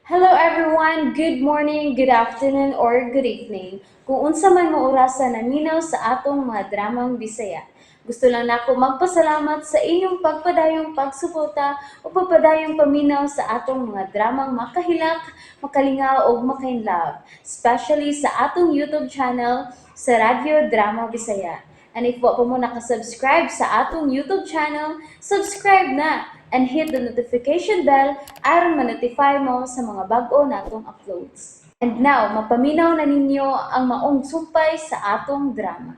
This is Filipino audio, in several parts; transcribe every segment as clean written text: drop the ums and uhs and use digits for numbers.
Hello everyone, good morning, good afternoon, or good evening. Kung unsa man mo orasan naminaw sa atong mga dramang Bisaya. Gusto lang nako magpasalamat sa inyong pagpadayong pagsuporta o pagpadayong paminaw sa atong mga dramang makahilak, makalingaw o makainlove, especially sa atong YouTube channel sa Radyo Drama Bisaya. And if wa pa mo nakasubscribe sa atong YouTube channel, subscribe na and hit the notification bell aron ma-notify mo sa mga bag-o natong uploads. And now, mapaminaw na ninyo ang maong sumpay sa atong drama.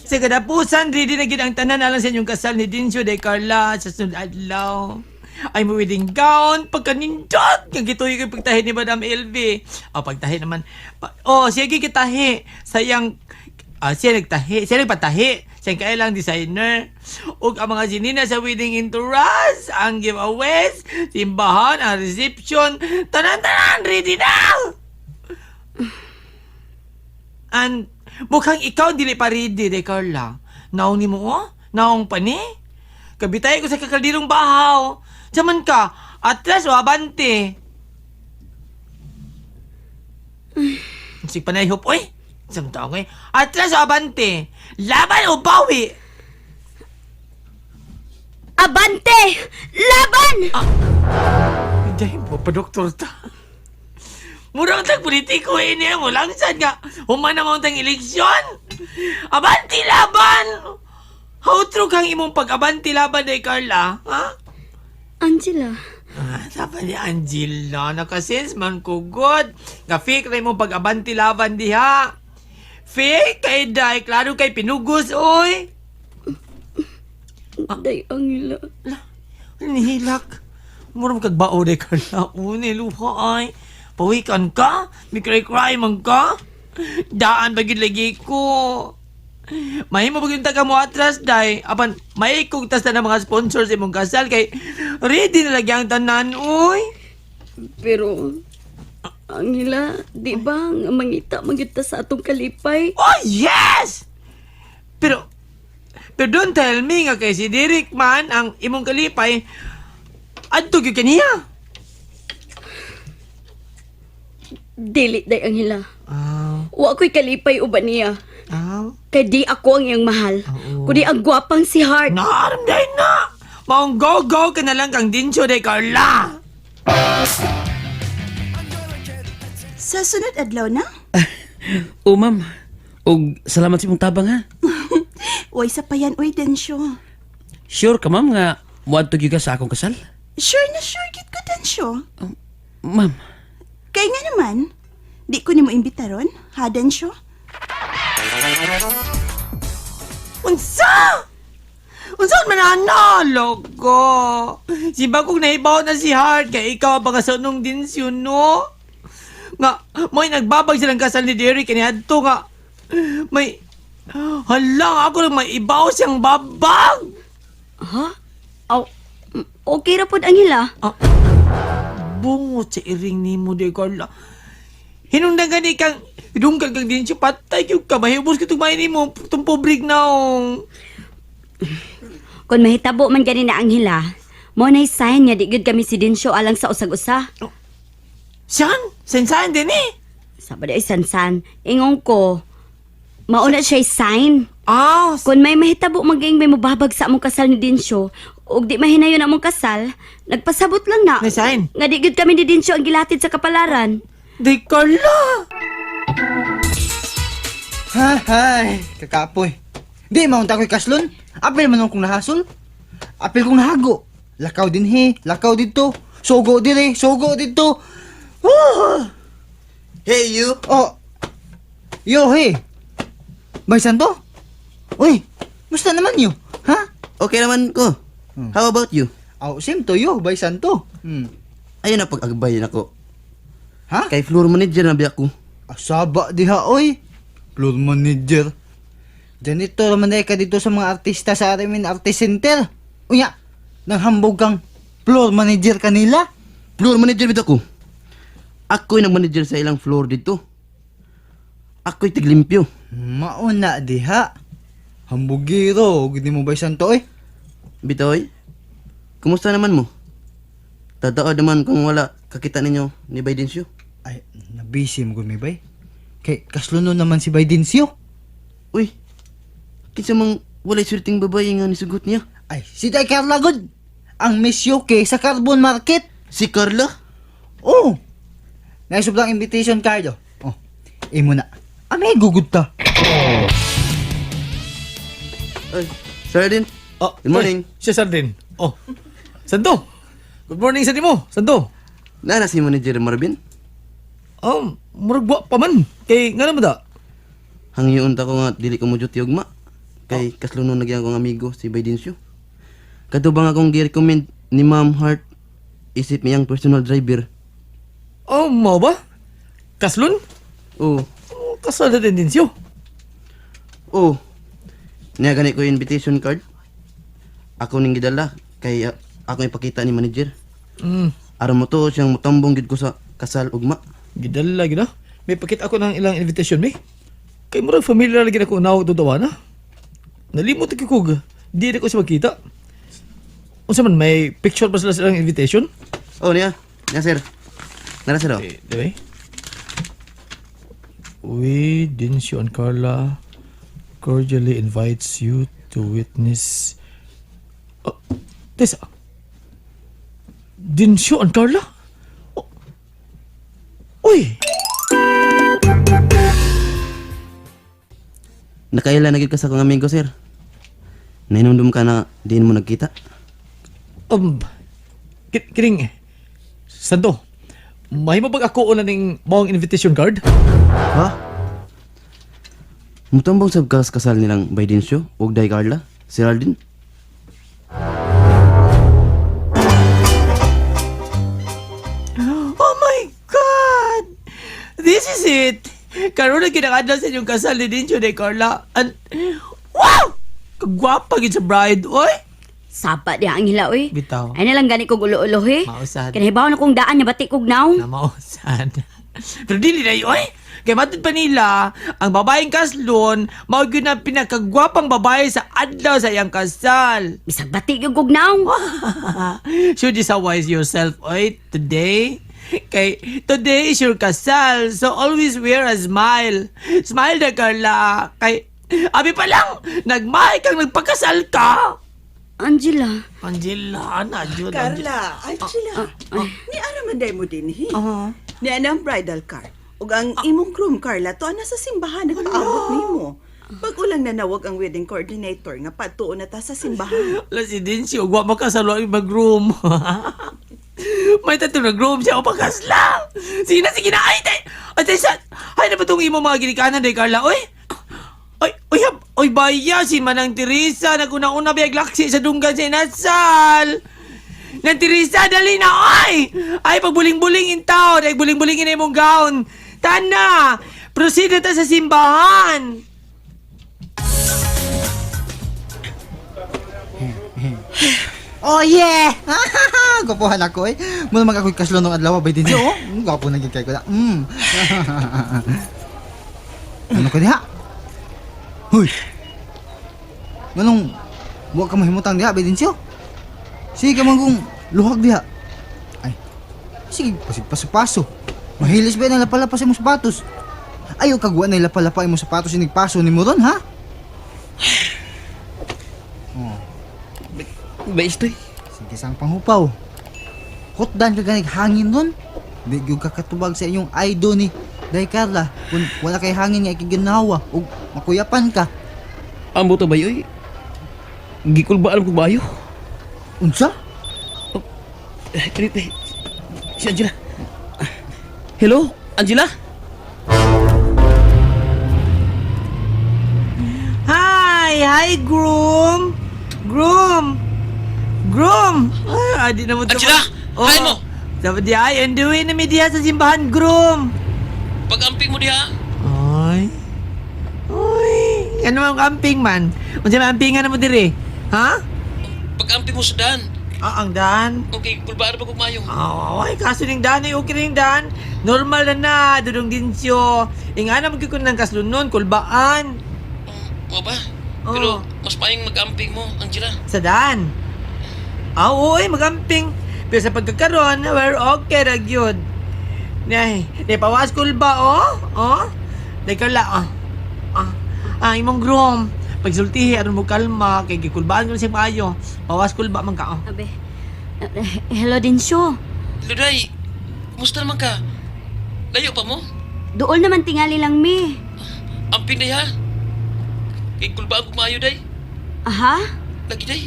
Sa kadapusan, ready na gid ang tanan alang sa inyong kasal ni Dincio de Carla sa sunod adlaw. Ay mo wedding gown, pagkanindot, nga gituyo kay pagtahi ni Madam LV. Pagtahi naman. Sige kitahi. Sayang, siya nagpatahi. Siya kailang designer. Ug ang mga sinina sa wedding entourage, ang giveaways, simbahan, ang reception, tanan-tanan, ready na! And mukhang ikaw dili pa ready, de Carla. Naong ni mo, Naong pa ni? Kabitay ko sa kakaldirong bahaw. Saman ka, atras o abante? Sige pa na ihop, oy! Isang tao ngayon. Atras o abante? Laban o bawi? Abante! Laban! Hindi mo pa, doktor ta. Murang tag politiko ini mo lang sad nga humana mo tang eleksyon. Abanti laban. How true kang imong pag-abanti laban day Carla, ha? Angela, Sabi ni Angela, nakasense man ko good. Nga fake na imong pag-abanti laban diha. Fake kay day, klaro kay pinugos, oy. day Angela. Nihilak. Murang kagbao day Carla. Uni, luha ay. Pawikan ka? May cry-cry man ka? Daan bagid lagi ko. May mo bagid taga mo atras, day. Apan, may kugtas na ng mga sponsors imong kasal kay ready na lagi ang tanan, uy. Pero, Angela, di ba nga mangita magita sa atong kalipay? Oh, yes! Pero don't tell me nga kay si Derek man ang imong kalipay adto gyud kaniya. Dili, day Angela. Ah, Wa ko'y kalipay uban niya. Kay di ako ang iyang mahal. Oo. Kundi ang gwapang si Hart. Naaram day na! Maong go-go ka na lang kang Dincio de Carla! Sa sunod adlaw na? Ma'am. Og salamat sa imong tabang, ha? Uy, sa payan, uy, Densyo. Sure ka, ma'am, nga muadto gyud ka sa akong kasal? Sure na sure gid ko, Densyo. Ma'am, Kaya nga naman, di ko ni mo imbita ron, ha, Densyo? Unsa? Unsa man nanalo ko? Si bagong nahibaw na si Hart kay ikaw ang pangasunong Dincio, no? Nga, may nagbabag silang kasal ni Derek kani adto nga. May hala ako lang may ibaw siyang babag. Ha? Aw, okay ra pod Angela. Bungot sa iring ni mo, de Carla. Hinungdan gani kang dungkag kang din siya patay yung ka. Mahibos ka itong ni mo. Itong pobrig naong. Kung mahitabo man gani na Angela, mo na'y sign nga di gud kami si Dinsyo alang sa usag-usa. Siyan? Sensahan din eh. Sabado ay sansan. Ingon ko, mauna siya'y sign. Ah, Kung may mahitabo maging may mababag sa among kasal ni Dinsyo, ug di mahinayon among kasal, nagpasabot lang na. may sign. Nga di gud kami ni Dinsyo ang gilatid sa kapalaran. De Carla. Hay, kakapoy. Di maunta ko'y kaslon. Apil man akong nahasol. Apil kong nahago. Lakaw din lakaw dito. Sugo dire, sugo dito. Hey, you! Oh. Yo, hey. Baysan to? Uy, musta naman yo? Ha? Okay naman ko. How about you? Aw, same to yo, baysan to. Ayun na pag-agbayan ako. Ha? Kay floor manager na biyak ko. Asaba diha, oy. Floor manager. Ganito naman ka dito sa mga artista sa amin artist center. Unya, nanghambog kang floor manager kanila. Floor manager bitaw ko. Ako'y nag-manager sa ilang floor dito. Ako'y tiglimpyo. Mauna diha. Hambugiro, gini mo baysan to, eh. Bitoy, kumusta naman mo? Totoo naman kung wala kakita ninyo ni Baydensyo. Ay, nabisi mo gud may bay. Kay kaslunon naman si Baydensyo. Uy, kinsa mang walay swerteng babae nga nisugot niya. Ay, si Day Carla gud. Ang Miss UK sa Carbon Market. Si Carla? Oh. Naisublang invitation card oh. Oh. Imo na. Amay gugud ta. Ay, Sardin. Oh, Good morning. Siya Sardin. Oh. Santo. Good morning sa nimo. Santo. Nana si Manager Marvin. Murag wa pa man. Kay nga naman da. Hangyoon ta ko nga dili ko mo duty ugma. Kay kaslunon nagyan kong amigo si Baydensyo. Katubang akong gi-recommend ni Ma'am Hart isip niyang personal driver. Mo ba? Kaslon? Oh, Kasal na din siyo. oh. Niya gani ko yung invitation card. Ako ning gidala kay ako ipakita ni manager. Aron mo to siyang mutambong gid ko sa kasal ugma. Gidala gid na. May pakit ako ng ilang invitation mi. Kay murag familiar lagi ako nawag tudawa na. Nalimot ko kog. Di na ko siya magkita. Unsa man may picture pa sila sa ilang invitation? Oh, niya. Niya sir. Nara sir. Oh. Diba? We, Densyo and Carla cordially invites you to witness... Oh, Tessa. Densyo and Carla? Oh. Uy! Nakaila na gid ka sa kong amigo sir. Nainumdum ka na diin mo nagkita. Kiring... Santo, may mabag ako una ning mong invitation card? Ha? Mutambong sa kasal nilang Baydensyo ug Day Carla, si Aldin. Oh my God! This is it! Karoon na kinakadla sa inyong kasal ni Densyo de Carla. Wow! Kagwapa gid sa bride, oy! Sapa di ang hila, oy. Bitaw. Ay nalang gani kog ulo-ulo, he. Mausad. Kinahibaw na kong daan niya batik kog naw. Namausan. Pero dili na yun, oy! Kaya matod pa nila, ang babaeng kaslon, maugyo na pinakagwapang babae sa adlaw sa iyang kasal. Bisag batik yung kog naw. Should you wise yourself, oy, today? Kay today is your kasal, so always wear a smile. Smile na, Carla. Kay, abi pa lang, nagmay kang nagpakasal ka. Angela. Angela, na, Jud. Carla, Angela. Ni araman day mo din, hi. Ni anang bridal card. Ug ang imong groom, Carla, to ana sa simbahan nagpaabot nimo. Pag ulang nanawag ang wedding coordinator nga patuon na ta sa simbahan. Wala si Densyo, huwag makasalo ang mag-groom. May tato na groom siya o pagkasla. Sige na, ay, ay na ba itong imo mga ginikanan, day Carla, oy? Oy, baya, si Manang Teresa, naguna-una biyag laksi sa dunggan sa inasal. Nang Teresa, dali na, oy! Ay, pagbuling-buling intaw, ay buling-bulingin na imong gown. Tana, proceed na ta sa simbahan. Oh yeah! Gapuhan ako eh. Muna mag ako'y kaslo nung adlaw bay din siya oh. Gapo na gikay ko na. Ano ka diha? Huy! Manong buwag ka mahimutang diha bay din siya. Sige ka manggong luhag diha. Ay. Sige, paso-paso. Mahilis ba na lapalapas imong sapatos? Ayaw kagwa na lapalapa imong sapatos inigpaso ni mo ron ha? Ba istoy? Sige sang panghupaw. Hotdan ka ganig hangin nun. Di gyud ka katubag sa inyong idol ni Day Carla. Kung wala kay hangin nga ikiginawa ug makuyapan ka. Ambo to ba yoy? Gikulbaan ko ba ayo? Unsa? Si Angela. Hello, Angela? Hi, groom. Groom. Ay, adi na mo Angela, hi mo. Sabi di ay, anduin na mi diha sa simbahan, groom. Pag-amping mo diha. Ay. Ano ang camping man? Unsa man ampingan na mo dire? Ha? Pag-amping mo sa dan. Ang daan. Okay, kulbaan ba kung mayo? Ay, kaso ning daan ay okay ning daan. Normal na, dudong Densyo. Inga na magkikon ng kaslunon, kulbaan. Mo ba? Oo. Pero mas payong mag-amping mo, Angela. Sa daan. Oo, magamping. Pero sa pagkakaroon, we're okay ra gyud. Nay, pawas school ba Day Carla, imong groom. Pagsultihi aron mo kalma kay gikulbaan ko si maayo. Pawas school ba man ka Abe. Hello Dinsyo. Luday, kumusta naman ka? Layo pa mo? Dool naman tingali lang mi. Amping day ha? Kay kulbaan ko maayo day. Aha? Lagi day.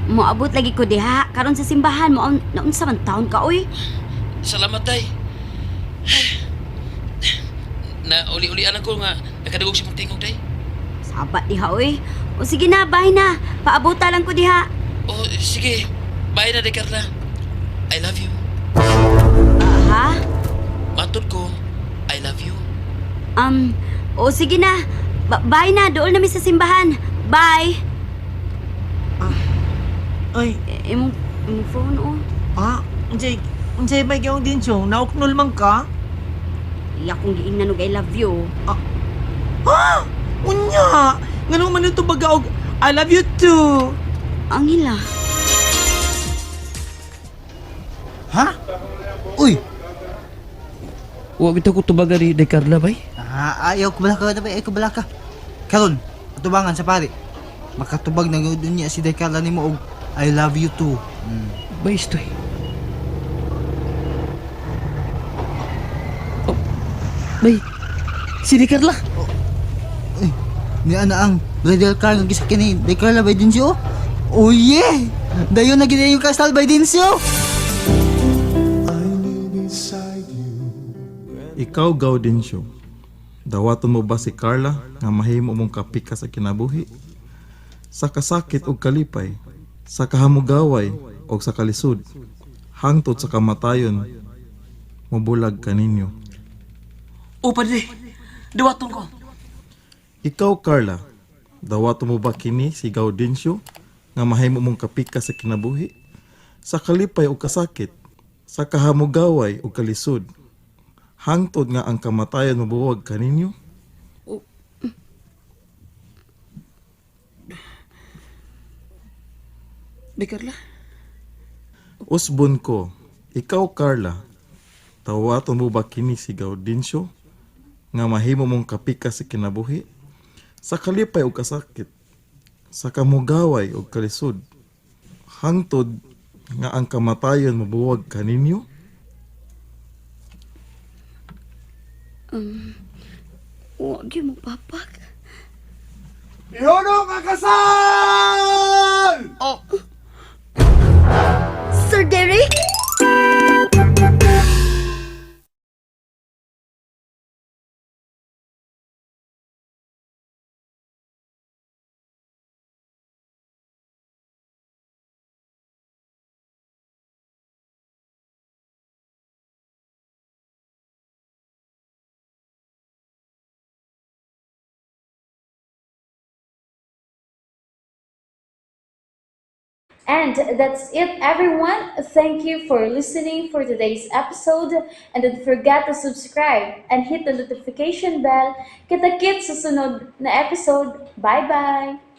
Moabot lagi ko diha karon sa simbahan mo naun sa man taon ka oy. Salamat day. Na uli-ulian ako nga nakadugog si mong tingog day. Sabat diha oy. O sige na, bye na. Paabota lang ko diha. Oh, sige. Bye na day Carla. I love you. Ha? Matod ko, I love you. O sige na. Bye na, dool na mi sa simbahan. Bye. Ay, Imong phone oh. unsay may gyud din siyo? Nauknol man ka? Iya kong giingnan og I love you. Unya! Nganong man ito baga og I love you too. Ang hila. Ha? Uy! Wa bitaw ko tubaga ni day Carla bay. Ayaw ko bala ka na ba? Ayaw ko bala ka. Karon, atubangan sa pari. Makatubag na yun niya si Dekala ni mo og I love you too. Bay istoy. Oh, bay. Si day Carla. Ni ana ang bridal car nga gisakyan ni Dekala by Dinsyo. Oh yeah! Dayon na gina yung kasal by Dinsyo. Ikaw, Gaudensyo, dawaton mo ba si Carla nga mahimo mong kapika sa kinabuhi? Sa kasakit o kalipay, sa kahamugaway o sa kalisod, hangtod sa kamatayon, mabulag kaninyo. O padre, dawaton ko. Ikaw, Carla, dawaton mo ba kini si Gaudensyo nga mahimo mong kapika sa kinabuhi? Sa kalipay o kasakit, sa kahamugaway o kalisod, hangtod nga ang kamatayon mabuwag kaninyo? Day Carla. Usbon ko, ikaw Carla, tawaton mo ba kini si Gaudensyo nga mahimo mong kapika sa kinabuhi? Sa kalipay o kasakit, sa kamugaway o kalisod, hangtod nga ang kamatayon mabuwag kaninyo? Huwag yung magpapak. Ihono ka kasal! Sir Derek? And that's it, everyone. Thank you for listening for today's episode. And don't forget to subscribe and hit the notification bell. Kita-kits sa sunod na episode. Bye-bye!